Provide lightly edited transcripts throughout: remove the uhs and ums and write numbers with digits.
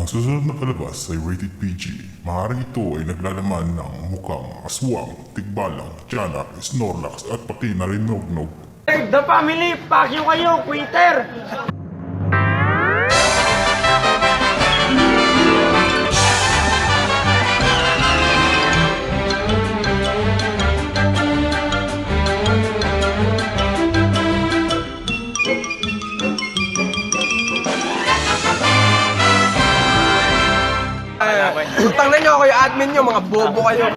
susunod na palabas ay rated PG. Maaaring ito ay naglalaman ng mukhang aswang, tigbalang, tiyanak, snorlax at pati na rin nognog. The family, pakyo kayo, quitter! Utang na nyo ako yung admin nyo, mga bobo kayo. Alam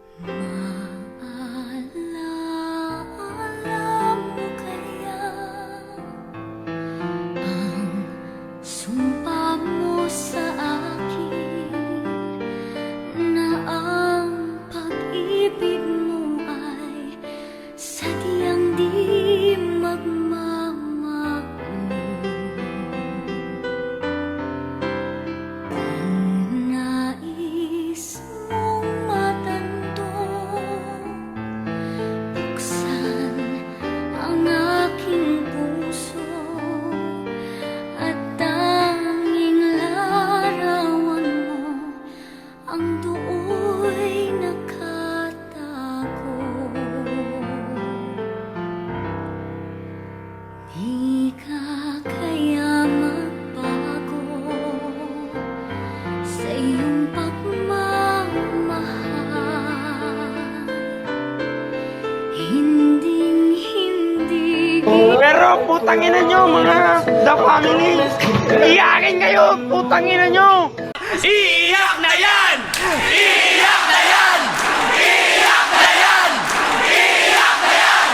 mo kaya ang sumpa mo sa akin na ang pag-ibig mo ay sadyang di magmamahal? Kung nais mong matanto, buksan ang aking puso at tanging larawan mo ang do'y nakatago. Di ka kaya magbago sa iyong pagmamahal. Hinding-hindi Pero putangin nyo mga The Family! Iyakin kayo, putangin nyo! Iiyak na yan! Iiyak na yan! Iiyak na yan! Iiyak na yan!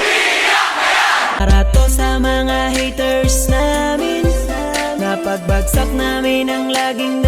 Iiyak na yan! Para to sa mga haters namin, napagbagsak namin ang laging